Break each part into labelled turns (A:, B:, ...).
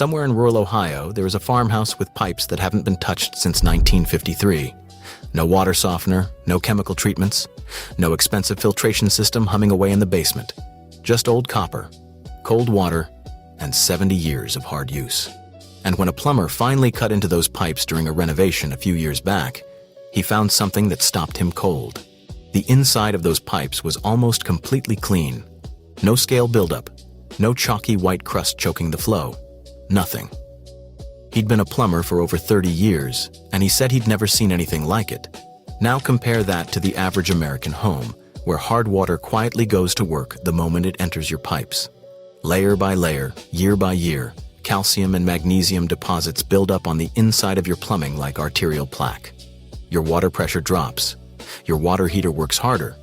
A: Somewhere in rural Ohio, there is a farmhouse with pipes that haven't been touched since 1953. No water softener, no chemical treatments, no expensive filtration system humming away in the basement. Just old copper, cold water, and 70 years of hard use. And when a plumber finally cut into those pipes during a renovation a few years back, he found something that stopped him cold. The inside of those pipes was almost completely clean. No scale buildup, no chalky white crust choking the flow. Nothing. He'd been a plumber for over 30 years, and he said he'd never seen anything like it. Now compare that to the average American home, where hard water quietly goes to work the moment it enters your pipes. Layer by layer, year by year, calcium and magnesium deposits build up on the inside of your plumbing like arterial plaque. Your water pressure drops. Your water heater works harder.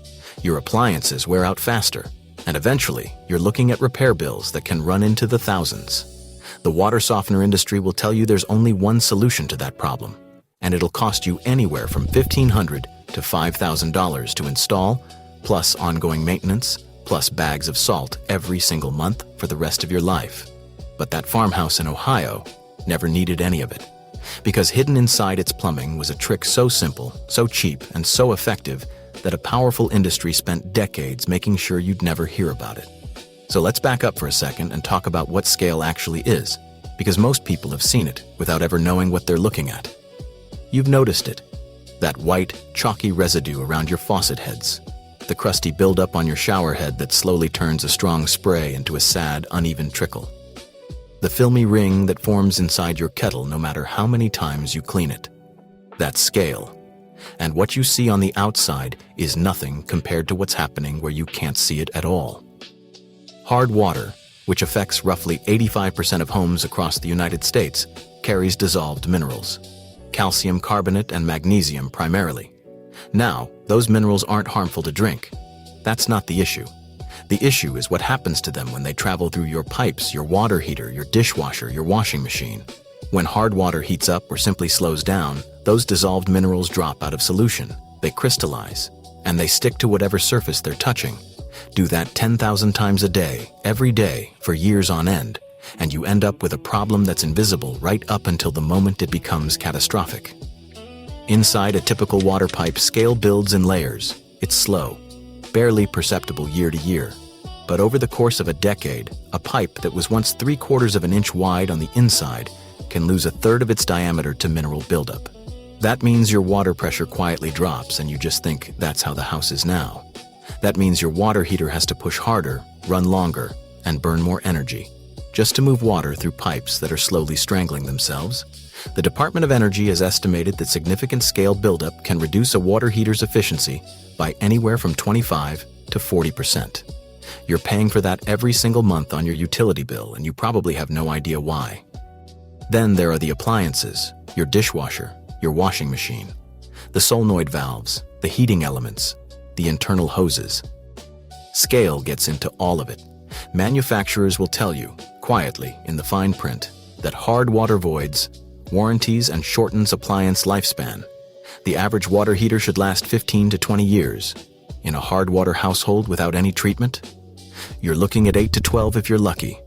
A: Your appliances wear out faster. And eventually, you're looking at repair bills that can run into the thousands. The water softener industry will tell you there's only one solution to that problem, and it'll cost you anywhere from $1,500 to $5,000 to install, plus ongoing maintenance, plus bags of salt every single month for the rest of your life. But that farmhouse in Ohio never needed any of it, because hidden inside its plumbing was a trick so simple, so cheap, and so effective that a powerful industry spent decades making sure you'd never hear about it. So let's back up for a second and talk about what scale actually is, because most people have seen it without ever knowing what they're looking at. You've noticed it, that white, chalky residue around your faucet heads, the crusty buildup on your shower head that slowly turns a strong spray into a sad, uneven trickle, the filmy ring that forms inside your kettle no matter how many times you clean it. That's scale. And what you see on the outside is nothing compared to what's happening where you can't see it at all. Hard water, which affects roughly 85% of homes across the United States, carries dissolved minerals, calcium carbonate and magnesium primarily. Now, those minerals aren't harmful to drink. That's not the issue. The issue is what happens to them when they travel through your pipes, your water heater, your dishwasher, your washing machine. When hard water heats up or simply slows down, those dissolved minerals drop out of solution. They crystallize, and they stick to whatever surface they're touching. Do that 10,000 times a day, every day, for years on end, and you end up with a problem that's invisible right up until the moment it becomes catastrophic. Inside a typical water pipe, scale builds in layers. It's slow, barely perceptible year to year. But over the course of a decade, a pipe that was once 3/4 of an inch wide on the inside can lose 1/3 of its diameter to mineral buildup. That means your water pressure quietly drops and you just think that's how the house is now. That means your water heater has to push harder, run longer, and burn more energy, just to move water through pipes that are slowly strangling themselves. The Department of Energy has estimated that significant scale buildup can reduce a water heater's efficiency by anywhere from 25 to 40%. You're paying for that every single month on your utility bill, and you probably have no idea why. Then there are the appliances, your dishwasher, your washing machine, the solenoid valves, the heating elements, the internal hoses. Scale gets into all of it. Manufacturers will tell you, quietly in the fine print, that hard water voids warranties and shortens appliance lifespan. The average water heater should last 15 to 20 years. In a hard water household without any treatment, you're looking at 8 to 12 if you're lucky.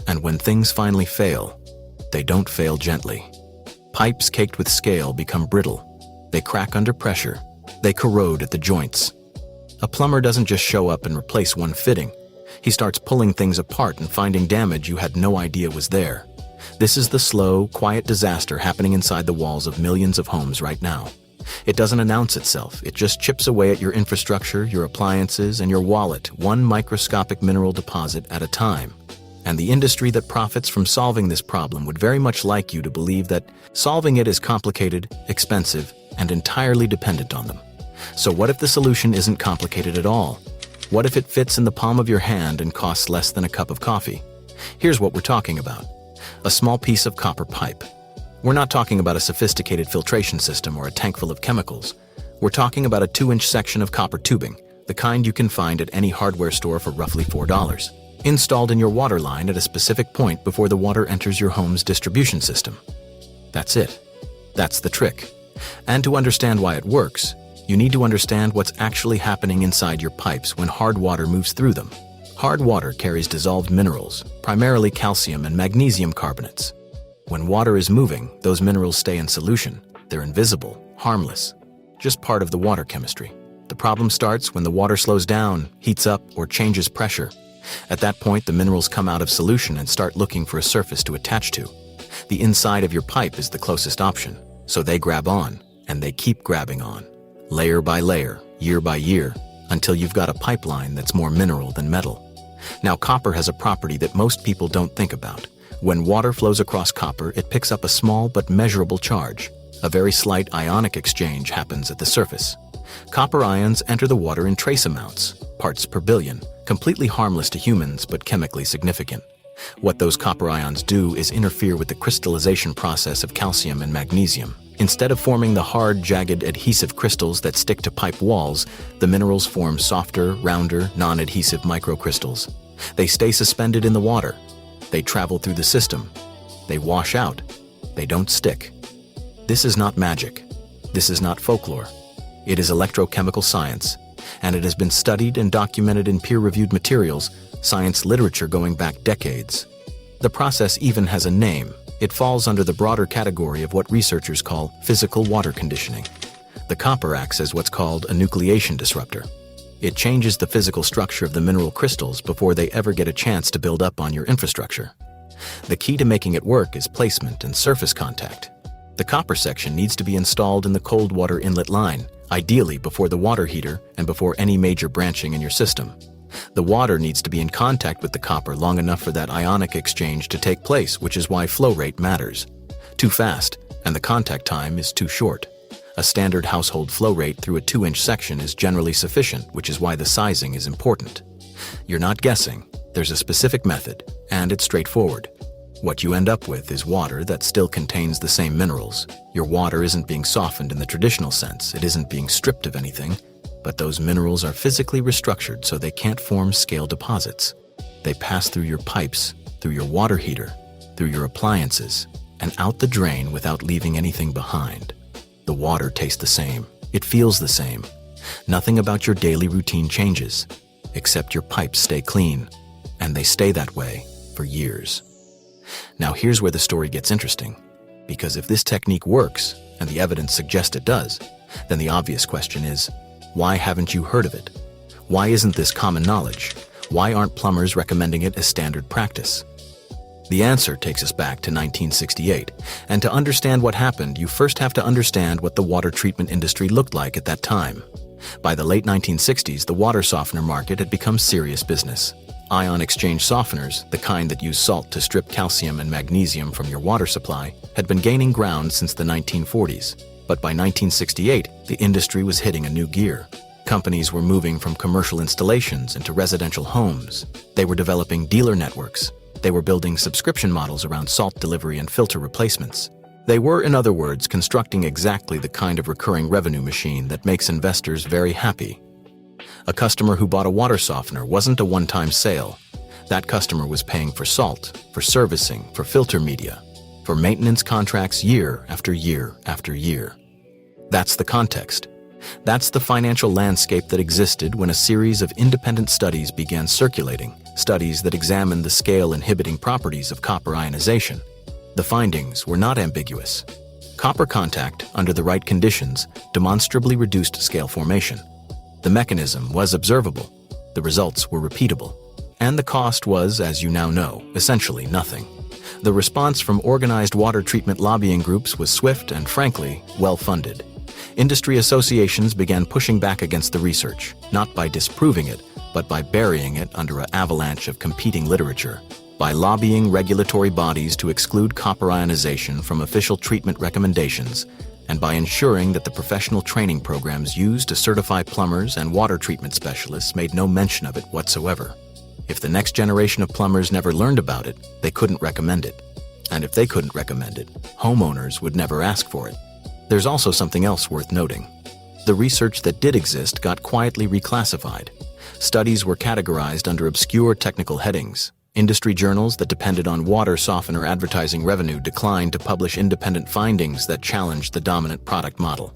A: And when things finally fail, they don't fail gently. Pipes caked with scale become brittle. They crack under pressure. They corrode at the joints. A plumber doesn't just show up and replace one fitting. He starts pulling things apart and finding damage you had no idea was there. This is the slow, quiet disaster happening inside the walls of millions of homes right now. It doesn't announce itself. It just chips away at your infrastructure, your appliances, and your wallet, one microscopic mineral deposit at a time. And the industry that profits from solving this problem would very much like you to believe that solving it is complicated, expensive, and entirely dependent on them. So what if the solution isn't complicated at all? What if it fits in the palm of your hand and costs less than a cup of coffee? Here's what we're talking about. A small piece of copper pipe. We're not talking about a sophisticated filtration system or a tank full of chemicals. We're talking about a 2-inch section of copper tubing, the kind you can find at any hardware store for roughly $4, installed in your water line at a specific point before the water enters your home's distribution system. That's it. That's the trick. And to understand why it works, you need to understand what's actually happening inside your pipes when hard water moves through them. Hard water carries dissolved minerals, primarily calcium and magnesium carbonates. When water is moving, those minerals stay in solution. They're invisible, harmless, just part of the water chemistry. The problem starts when the water slows down, heats up, or changes pressure. At that point, the minerals come out of solution and start looking for a surface to attach to. The inside of your pipe is the closest option, so they grab on, and they keep grabbing on, layer by layer, year by year, until you've got a pipeline that's more mineral than metal. Now, copper has a property that most people don't think about. When water flows across copper, it picks up a small but measurable charge. A very slight ionic exchange happens at the surface. Copper ions enter the water in trace amounts, parts per billion, completely harmless to humans but chemically significant. What those copper ions do is interfere with the crystallization process of calcium and magnesium. Instead of forming the hard, jagged, adhesive crystals that stick to pipe walls, the minerals form softer, rounder, non-adhesive microcrystals. They stay suspended in the water. They travel through the system. They wash out. They don't stick. This is not magic. This is not folklore. It is electrochemical science, and it has been studied and documented in peer-reviewed materials, science literature going back decades. The process even has a name. It falls under the broader category of what researchers call physical water conditioning. The copper acts as what's called a nucleation disruptor. It changes the physical structure of the mineral crystals before they ever get a chance to build up on your infrastructure. The key to making it work is placement and surface contact. The copper section needs to be installed in the cold water inlet line, ideally before the water heater and before any major branching in your system. The water needs to be in contact with the copper long enough for that ionic exchange to take place, which is why flow rate matters. Too fast, and the contact time is too short. A standard household flow rate through a 2-inch section is generally sufficient, which is why the sizing is important. You're not guessing. There's a specific method, and it's straightforward. What you end up with is water that still contains the same minerals. Your water isn't being softened in the traditional sense. It isn't being stripped of anything. But those minerals are physically restructured so they can't form scale deposits. They pass through your pipes, through your water heater, through your appliances, and out the drain without leaving anything behind. The water tastes the same. It feels the same. Nothing about your daily routine changes, except your pipes stay clean, and they stay that way for years. Now here's where the story gets interesting, because if this technique works, and the evidence suggests it does, then the obvious question is, why haven't you heard of it? Why isn't this common knowledge? Why aren't plumbers recommending it as standard practice? The answer takes us back to 1968, and to understand what happened, you first have to understand what the water treatment industry looked like at that time. By the late 1960s, the water softener market had become serious business. Ion exchange softeners, the kind that use salt to strip calcium and magnesium from your water supply, had been gaining ground since the 1940s. But by 1968, the industry was hitting a new gear. Companies were moving from commercial installations into residential homes. They were developing dealer networks. They were building subscription models around salt delivery and filter replacements. They were, in other words, constructing exactly the kind of recurring revenue machine that makes investors very happy. A customer who bought a water softener wasn't a one-time sale. That customer was paying for salt, for servicing, for filter media, for maintenance contracts year after year after year. That's the context. That's the financial landscape that existed when a series of independent studies began circulating, studies that examined the scale-inhibiting properties of copper ionization. The findings were not ambiguous. Copper contact, under the right conditions, demonstrably reduced scale formation. The mechanism was observable. The results were repeatable. And the cost was, as you now know, essentially nothing. The response from organized water treatment lobbying groups was swift and, frankly, well-funded. Industry associations began pushing back against the research, not by disproving it, but by burying it under an avalanche of competing literature, by lobbying regulatory bodies to exclude copper ionization from official treatment recommendations, and by ensuring that the professional training programs used to certify plumbers and water treatment specialists made no mention of it whatsoever. If the next generation of plumbers never learned about it, they couldn't recommend it. And if they couldn't recommend it, homeowners would never ask for it. There's also something else worth noting. The research that did exist got quietly reclassified. Studies were categorized under obscure technical headings. Industry journals that depended on water softener advertising revenue declined to publish independent findings that challenged the dominant product model.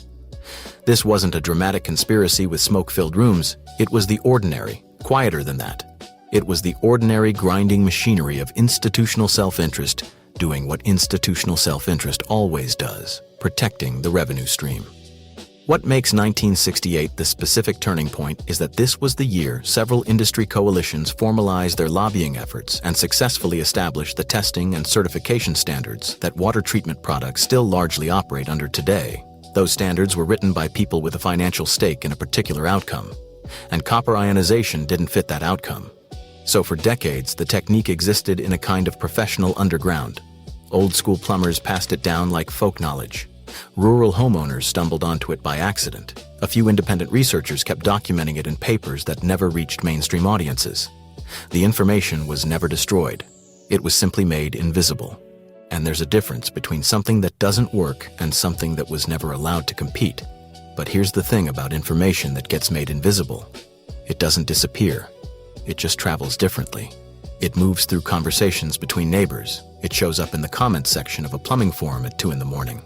A: This wasn't a dramatic conspiracy with smoke-filled rooms. It was the ordinary, quieter than that. It was the ordinary grinding machinery of institutional self-interest doing what institutional self-interest always does, protecting the revenue stream. What makes 1968 the specific turning point is that this was the year several industry coalitions formalized their lobbying efforts and successfully established the testing and certification standards that water treatment products still largely operate under today. Those standards were written by people with a financial stake in a particular outcome, and copper ionization didn't fit that outcome. So for decades, the technique existed in a kind of professional underground. Old-school plumbers passed it down like folk knowledge. Rural homeowners stumbled onto it by accident. A few independent researchers kept documenting it in papers that never reached mainstream audiences. The information was never destroyed. It was simply made invisible. And there's a difference between something that doesn't work and something that was never allowed to compete. But here's the thing about information that gets made invisible. It doesn't disappear. It just travels differently. It moves through conversations between neighbors. It shows up in the comments section of a plumbing forum at 2 in the morning.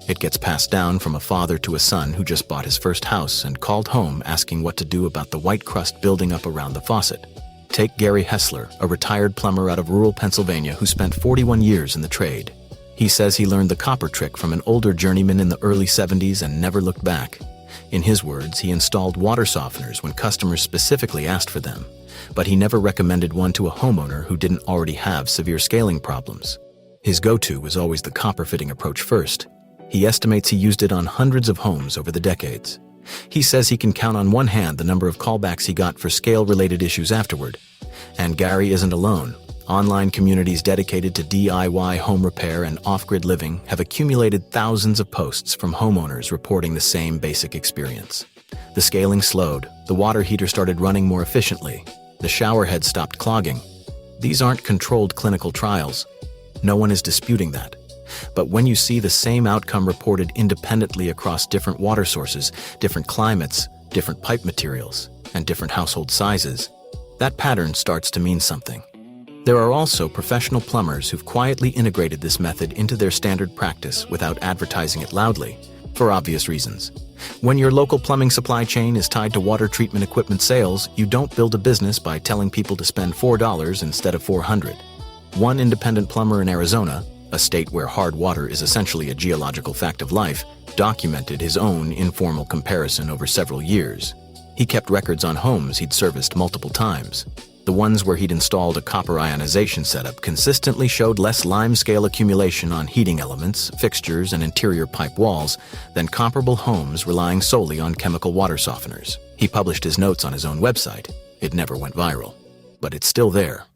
A: It gets passed down from a father to a son who just bought his first house and called home asking what to do about the white crust building up around the faucet. Take Gary Hessler, a retired plumber out of rural Pennsylvania who spent 41 years in the trade. He says he learned the copper trick from an older journeyman in the early 70s and never looked back. In his words, he installed water softeners when customers specifically asked for them, but he never recommended one to a homeowner who didn't already have severe scaling problems. His go-to was always the copper fitting approach first. He estimates he used it on hundreds of homes over the decades. He says he can count on one hand the number of callbacks he got for scale-related issues afterward. And Gary isn't alone. Online communities dedicated to DIY home repair and off-grid living have accumulated thousands of posts from homeowners reporting the same basic experience. The scaling slowed, the water heater started running more efficiently, the shower head stopped clogging. These aren't controlled clinical trials. No one is disputing that. But when you see the same outcome reported independently across different water sources, different climates, different pipe materials, and different household sizes, that pattern starts to mean something. There are also professional plumbers who've quietly integrated this method into their standard practice without advertising it loudly, for obvious reasons. When your local plumbing supply chain is tied to water treatment equipment sales, you don't build a business by telling people to spend $4 instead of $400. One independent plumber in Arizona, a state where hard water is essentially a geological fact of life, documented his own informal comparison over several years. He kept records on homes he'd serviced multiple times. The ones where he'd installed a copper ionization setup consistently showed less limescale accumulation on heating elements, fixtures, and interior pipe walls than comparable homes relying solely on chemical water softeners. He published his notes on his own website. It never went viral, but it's still there.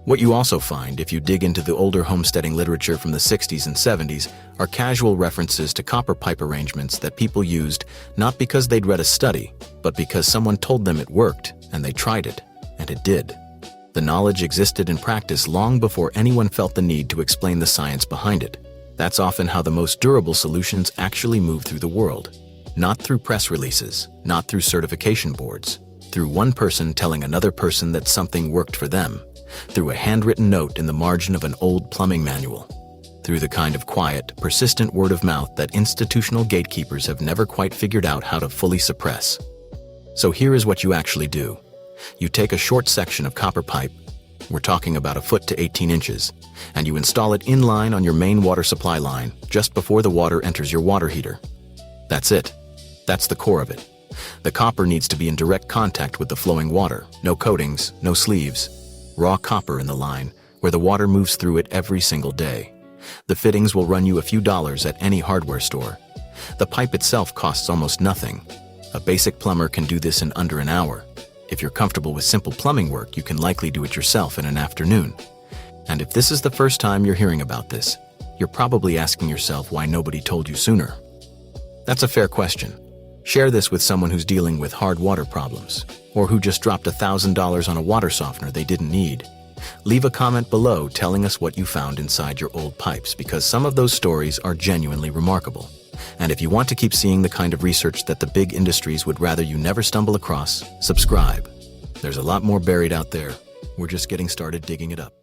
A: What you also find if you dig into the older homesteading literature from the 60s and 70s are casual references to copper pipe arrangements that people used not because they'd read a study, but because someone told them it worked and they tried it, and it did. The knowledge existed in practice long before anyone felt the need to explain the science behind it. That's often how the most durable solutions actually move through the world. Not through press releases, not through certification boards, through one person telling another person that something worked for them, through a handwritten note in the margin of an old plumbing manual, through the kind of quiet, persistent word of mouth that institutional gatekeepers have never quite figured out how to fully suppress. So here is what you actually do. You take a short section of copper pipe, we're talking about 1 foot to 18 inches, and you install it in line on your main water supply line just before the water enters your water heater. That's it. That's the core of it. The copper needs to be in direct contact with the flowing water, no coatings, no sleeves. Raw copper in the line, where the water moves through it every single day. The fittings will run you a few dollars at any hardware store. The pipe itself costs almost nothing. A basic plumber can do this in under an hour. If you're comfortable with simple plumbing work, you can likely do it yourself in an afternoon. And if this is the first time you're hearing about this, you're probably asking yourself why nobody told you sooner. That's a fair question. Share this with someone who's dealing with hard water problems, or who just dropped $1,000 on a water softener they didn't need. Leave a comment below telling us what you found inside your old pipes, because some of those stories are genuinely remarkable. And if you want to keep seeing the kind of research that the big industries would rather you never stumble across, subscribe. There's a lot more buried out there. We're just getting started digging it up.